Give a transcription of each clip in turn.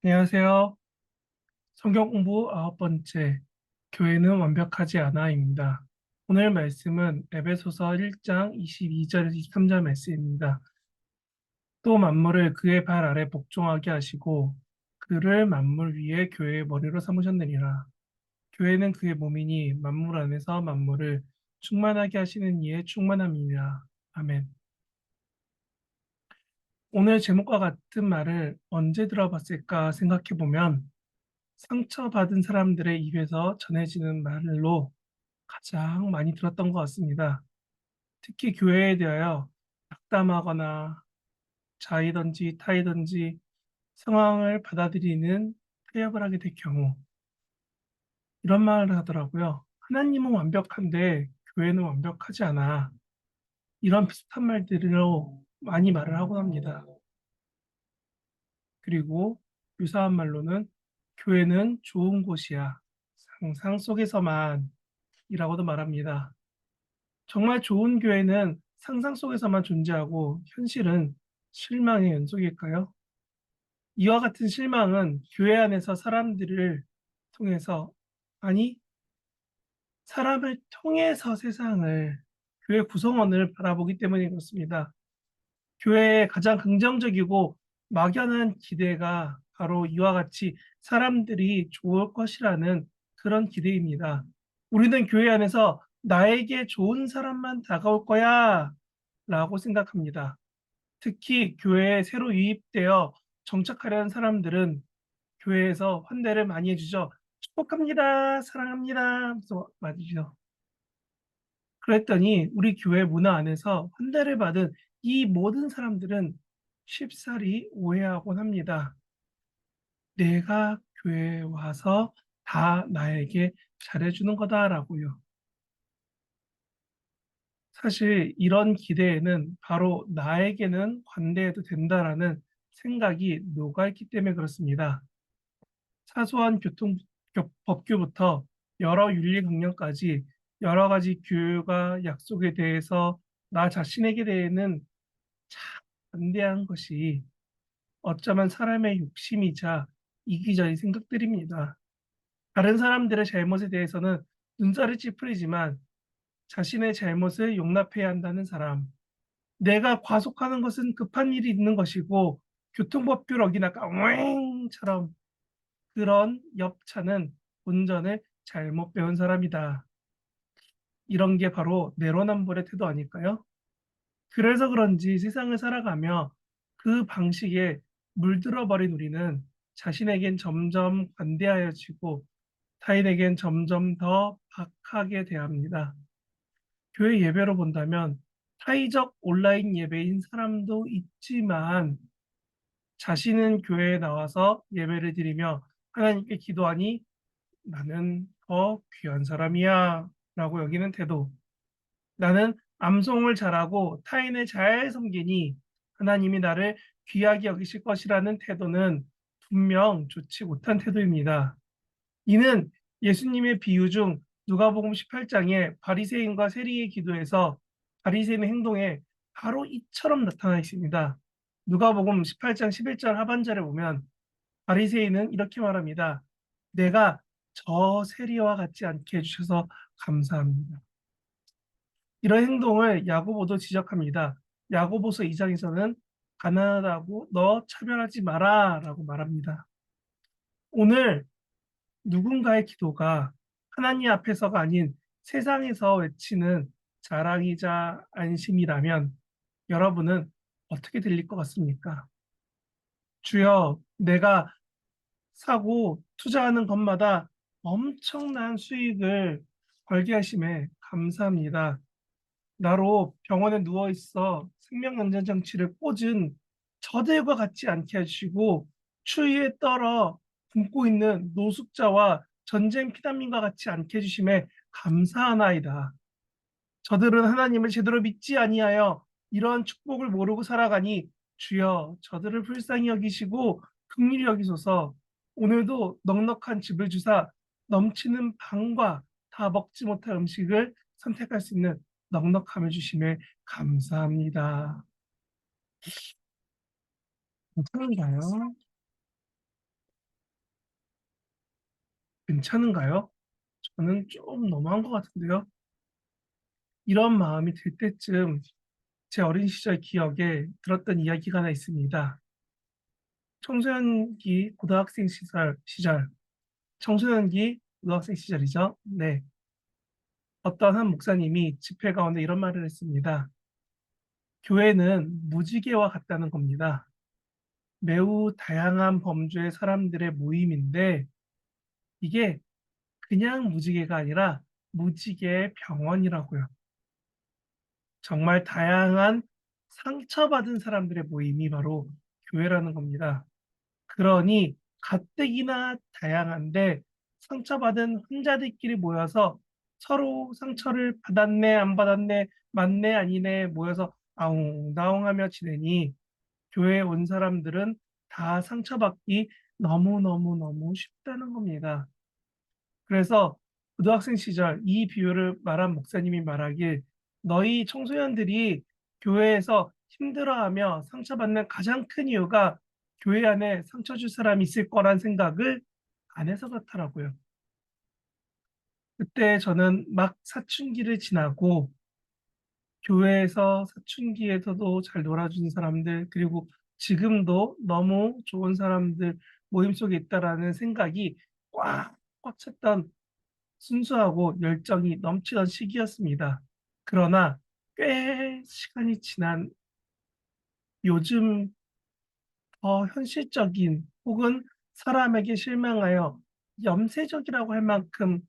안녕하세요. 성경 공부 9번째, 교회는 완벽하지 않아입니다. 오늘 말씀은 에베소서 1장 22절에서 23절 말씀입니다. 또 만물을 그의 발 아래 복종하게 하시고 그를 만물 위에 교회의 머리로 삼으셨느니라. 교회는 그의 몸이니 만물 안에서 만물을 충만하게 하시는 이의 충만함이니라. 아멘. 오늘 제목과 같은 말을 언제 들어봤을까 생각해 보면 상처받은 사람들의 입에서 전해지는 말로 가장 많이 들었던 것 같습니다. 특히 교회에 대하여 낙담하거나 자이든지 타이든지 상황을 받아들이는 타협을 하게 될 경우 이런 말을 하더라고요. 하나님은 완벽한데 교회는 완벽하지 않아. 이런 비슷한 말들로 많이 말을 하곤 합니다. 그리고 유사한 말로는 교회는 좋은 곳이야. 상상 속에서만 이라고도 말합니다. 정말 좋은 교회는 상상 속에서만 존재하고 현실은 실망의 연속일까요? 이와 같은 실망은 교회 안에서 사람들을 통해서, 아니, 사람을 통해서 세상을, 교회 구성원을 바라보기 때문인 것입니다. 교회의 가장 긍정적이고 막연한 기대가 바로 이와 같이 사람들이 좋을 것이라는 그런 기대입니다. 우리는 교회 안에서 나에게 좋은 사람만 다가올 거야 라고 생각합니다. 특히 교회에 새로 유입되어 정착하려는 사람들은 교회에서 환대를 많이 해주죠. 축복합니다. 사랑합니다. 하면서 맞으죠. 그랬더니 우리 교회 문화 안에서 환대를 받은 이 모든 사람들은 쉽사리 오해하곤 합니다. 내가 교회에 와서 다 나에게 잘해주는 거다라고요. 사실 이런 기대에는 바로 나에게는 관대해도 된다라는 생각이 녹아있기 때문에 그렇습니다. 사소한 법규부터 여러 윤리 강령까지 여러 가지 규율과 약속에 대해서 나 자신에게 대해는 참 관대한 것이 어쩌면 사람의 욕심이자 이기적인 생각들입니다. 다른 사람들의 잘못에 대해서는 눈살을 찌푸리지만 자신의 잘못을 용납해야 한다는 사람, 내가 과속하는 것은 급한 일이 있는 것이고 교통법규를 어기나까 왱처럼 그런 옆차는 운전을 잘못 배운 사람이다. 이런 게 바로 내로남불의 태도 아닐까요? 그래서 그런지 세상을 살아가며 그 방식에 물들어 버린 우리는 자신에겐 점점 관대하여지고 타인에겐 점점 더 박하게 대합니다. 교회 예배로 본다면 타의적 온라인 예배인 사람도 있지만 자신은 교회에 나와서 예배를 드리며 하나님께 기도하니 나는 더 귀한 사람이야 라고 여기는 태도. 나는 암송을 잘하고 타인을 잘 섬기니 하나님이 나를 귀하게 여기실 것이라는 태도는 분명 좋지 못한 태도입니다. 이는 예수님의 비유 중 누가복음 18장에 바리새인과 세리의 기도에서 바리새인의 행동에 바로 이처럼 나타나 있습니다. 누가복음 18장 11절 하반절에 보면 바리새인은 이렇게 말합니다. 내가 저 세리와 같지 않게 해주셔서 감사합니다. 이런 행동을 야고보도 지적합니다. 야고보서 2장에서는 가난하다고 너 차별하지 마라 라고 말합니다. 오늘 누군가의 기도가 하나님 앞에서가 아닌 세상에서 외치는 자랑이자 안심이라면 여러분은 어떻게 들릴 것 같습니까? 주여, 내가 사고 투자하는 것마다 엄청난 수익을 벌게 하심에 감사합니다. 나로 병원에 누워 있어 생명안전장치를 꽂은 저들과 같지 않게 해주시고 추위에 떨어 굶고 있는 노숙자와 전쟁 피난민과 같지 않게 해주심에 감사하나이다. 저들은 하나님을 제대로 믿지 아니하여 이러한 축복을 모르고 살아가니 주여 저들을 불쌍히 여기시고 긍휼히 여기소서. 오늘도 넉넉한 집을 주사 넘치는 방과 다 먹지 못할 음식을 선택할 수 있는 넉넉함을 주심에 감사합니다. 괜찮은가요? 괜찮은가요? 저는 좀 너무한 것 같은데요. 이런 마음이 들 때쯤 제 어린 시절 기억에 들었던 이야기가 하나 있습니다. 청소년기 고등학생 시절, 청소년기 고등학생 시절이죠. 네. 어떤 한 목사님이 집회 가운데 이런 말을 했습니다. 교회는 무지개와 같다는 겁니다. 매우 다양한 범주의 사람들의 모임인데 이게 그냥 무지개가 아니라 무지개의 병원이라고요. 정말 다양한 상처받은 사람들의 모임이 바로 교회라는 겁니다. 그러니 가뜩이나 다양한데 상처받은 환자들끼리 모여서 서로 상처를 받았네, 안 받았네, 맞네, 아니네 모여서 아웅다웅하며 지내니 교회에 온 사람들은 다 상처받기 너무너무너무 쉽다는 겁니다. 그래서 고등학생 시절 이 비유를 말한 목사님이 말하길 너희 청소년들이 교회에서 힘들어하며 상처받는 가장 큰 이유가 교회 안에 상처 줄 사람이 있을 거란 생각을 안 해서 그렇더라고요. 그때 저는 막 사춘기를 지나고 교회에서 사춘기에서도 잘 놀아주는 사람들 그리고 지금도 너무 좋은 사람들 모임 속에 있다라는 생각이 꽉꽉 찼던 순수하고 열정이 넘치던 시기였습니다. 그러나 꽤 시간이 지난 요즘 더 현실적인 혹은 사람에게 실망하여 염세적이라고 할 만큼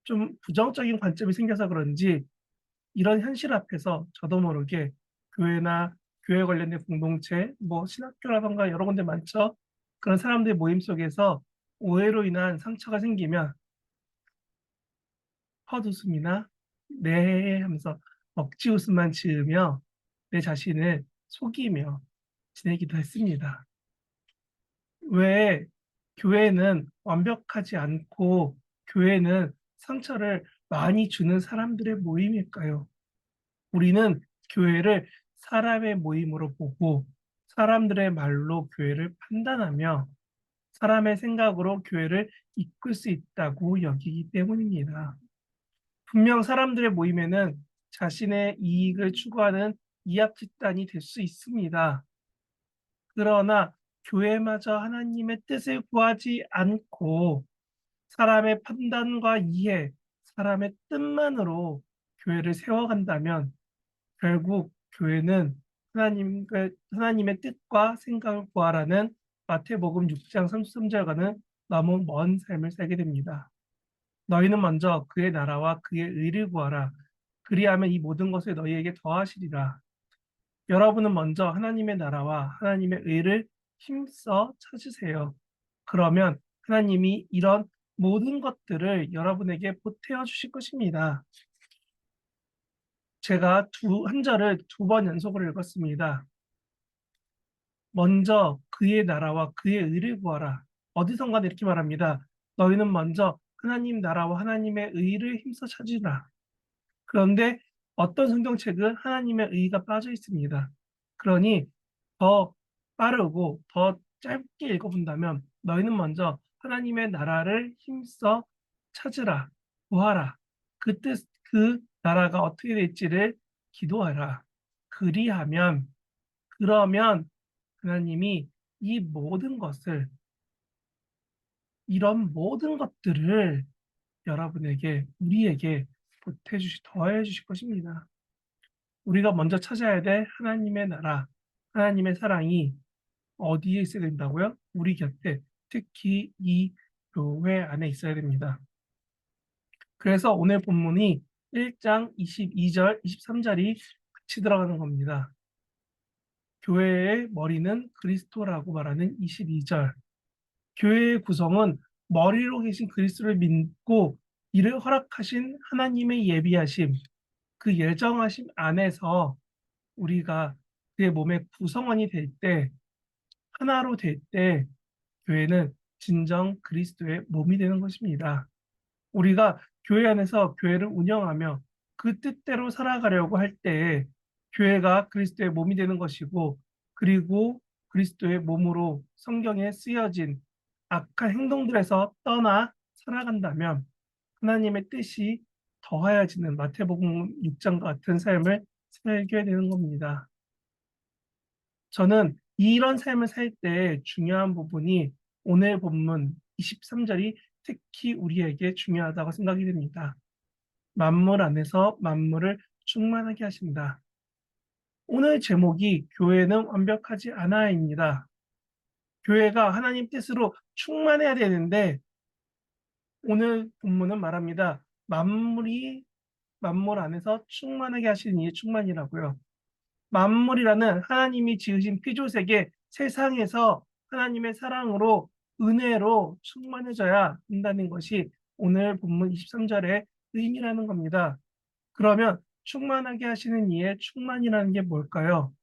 좀 부정적인 관점이 생겨서 그런지 이런 현실 앞에서 저도 모르게 교회나 교회 관련된 공동체, 뭐 신학교라던가 여러 군데 많죠. 그런 사람들의 모임 속에서 오해로 인한 상처가 생기면 헛웃음이나 네 하면서 억지 웃음만 지으며 내 자신을 속이며 지내기도 했습니다. 왜 교회는 완벽하지 않고 교회는 상처를 많이 주는 사람들의 모임일까요? 우리는 교회를 사람의 모임으로 보고 사람들의 말로 교회를 판단하며 사람의 생각으로 교회를 이끌 수 있다고 여기기 때문입니다. 분명 사람들의 모임에는 자신의 이익을 추구하는 이합 집단이 될 수 있습니다. 그러나 교회마저 하나님의 뜻을 구하지 않고 사람의 판단과 이해, 사람의 뜻만으로 교회를 세워간다면 결국 교회는 하나님의 뜻과 생각을 구하라는 마태복음 6장 33절과는 너무 먼 삶을 살게 됩니다. 너희는 먼저 그의 나라와 그의 의를 구하라. 그리하면 이 모든 것을 너희에게 더하시리라. 여러분은 먼저 하나님의 나라와 하나님의 의를 힘써 찾으세요. 그러면 하나님이 이런 모든 것들을 여러분에게 보태어 주실 것입니다. 제가 한 절을 두 번 연속으로 읽었습니다. 먼저 그의 나라와 그의 의를 구하라. 어디선가 이렇게 말합니다. 너희는 먼저 하나님 나라와 하나님의 의를 힘써 찾으라. 그런데 어떤 성경책은 하나님의 의가 빠져 있습니다. 그러니 더 빠르고 더 짧게 읽어본다면 너희는 먼저 하나님의 나라를 힘써 찾으라, 구하라. 그 나라가 어떻게 될지를 기도하라. 그리하면, 그러면 하나님이 이 모든 것을, 이런 모든 것들을 여러분에게, 우리에게 더해 주실 것입니다. 우리가 먼저 찾아야 될 하나님의 나라, 하나님의 사랑이 어디에 있어야 된다고요? 우리 곁에, 특히 이 교회 안에 있어야 됩니다. 그래서 오늘 본문이 1장 22절, 23절이 같이 들어가는 겁니다. 교회의 머리는 그리스도라고 말하는 22절. 교회의 구성은 머리로 계신 그리스도를 믿고 이를 허락하신 하나님의 예비하심, 그 예정하심 안에서 우리가 그의 몸의 구성원이 될 때, 하나로 될 때, 교회는 진정 그리스도의 몸이 되는 것입니다. 우리가 교회 안에서 교회를 운영하며 그 뜻대로 살아가려고 할 때에 교회가 그리스도의 몸이 되는 것이고, 그리고 그리스도의 몸으로 성경에 쓰여진 악한 행동들에서 떠나 살아간다면 하나님의 뜻이 더하여지는 마태복음 6장과 같은 삶을 살게 되는 겁니다. 저는 이런 삶을 살 때 중요한 부분이 오늘 본문 23절이 특히 우리에게 중요하다고 생각이 됩니다. 만물 안에서 만물을 충만하게 하신다. 오늘 제목이 교회는 완벽하지 않아입니다. 교회가 하나님 뜻으로 충만해야 되는데 오늘 본문은 말합니다. 만물 안에서 충만하게 하시는 이의 충만이라고요. 만물이라는 하나님이 지으신 피조세계 세상에서 하나님의 사랑으로 은혜로 충만해져야 한다는 것이 오늘 본문 23절의 의미라는 겁니다. 그러면 충만하게 하시는 이의 충만이라는 게 뭘까요?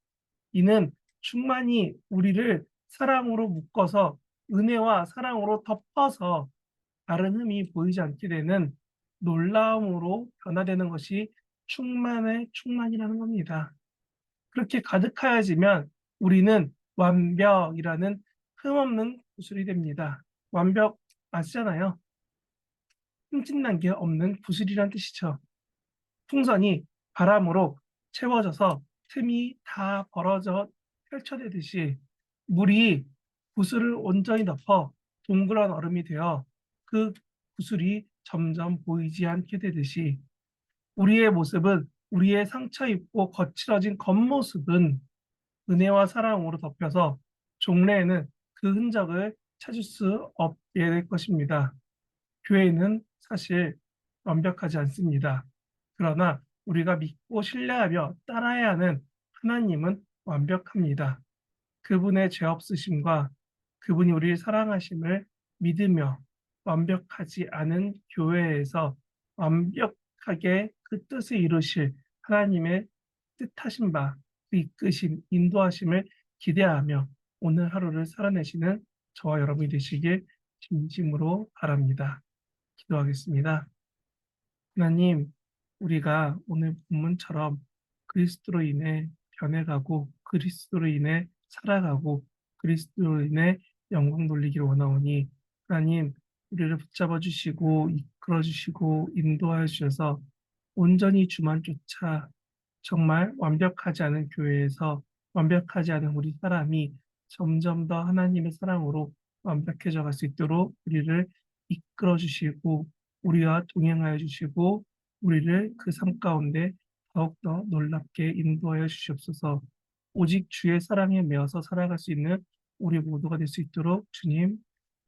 이는 충만히 우리를 사랑으로 묶어서 은혜와 사랑으로 덮어서 다른 흠이 보이지 않게 되는 놀라움으로 변화되는 것이 충만의 충만이라는 겁니다. 그렇게 가득하여지면 우리는 완벽이라는 흠없는 구슬이 됩니다. 완벽 아시잖아요. 흠집난 게 없는 구슬이란 뜻이죠. 풍선이 바람으로 채워져서 틈이 다 벌어져 펼쳐지듯이 물이 구슬을 온전히 덮어 동그란 얼음이 되어 그 구슬이 점점 보이지 않게 되듯이 우리의 모습은 우리의 상처 입고 거칠어진 겉모습은 은혜와 사랑으로 덮여서 종래에는 그 흔적을 찾을 수 없게 될 것입니다. 교회는 사실 완벽하지 않습니다. 그러나 우리가 믿고 신뢰하며 따라야 하는 하나님은 완벽합니다. 그분의 죄 없으심과 그분이 우리를 사랑하심을 믿으며 완벽하지 않은 교회에서 완벽하게 그 뜻을 이루실 하나님의 뜻하신 바, 그 이끄심, 인도하심을 기대하며 오늘 하루를 살아내시는 저와 여러분이 되시길 진심으로 바랍니다. 기도하겠습니다. 하나님, 우리가 오늘 본문처럼 그리스도로 인해 변해가고 그리스도로 인해 살아가고 그리스도로 인해 영광 돌리기를 원하오니 하나님, 우리를 붙잡아 주시고 이끌어 주시고 인도하여 주셔서 온전히 주만 쫓아 정말 완벽하지 않은 교회에서 완벽하지 않은 우리 사람이 점점 더 하나님의 사랑으로 완벽해져 갈 수 있도록 우리를 이끌어 주시고 우리와 동행하여 주시고 우리를 그 삶 가운데 더욱더 놀랍게 인도하여 주시옵소서. 오직 주의 사랑에 매어서 살아갈 수 있는 우리 모두가 될 수 있도록 주님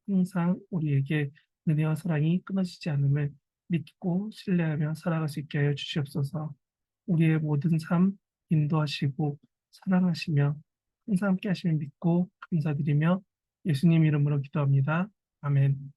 항상 우리에게 은혜와 사랑이 끊어지지 않음을 믿고 신뢰하며 살아갈 수 있게 하여 주시옵소서. 우리의 모든 삶 인도하시고 사랑하시며 항상 함께 하시는 믿고 감사드리며 예수님 이름으로 기도합니다. 아멘.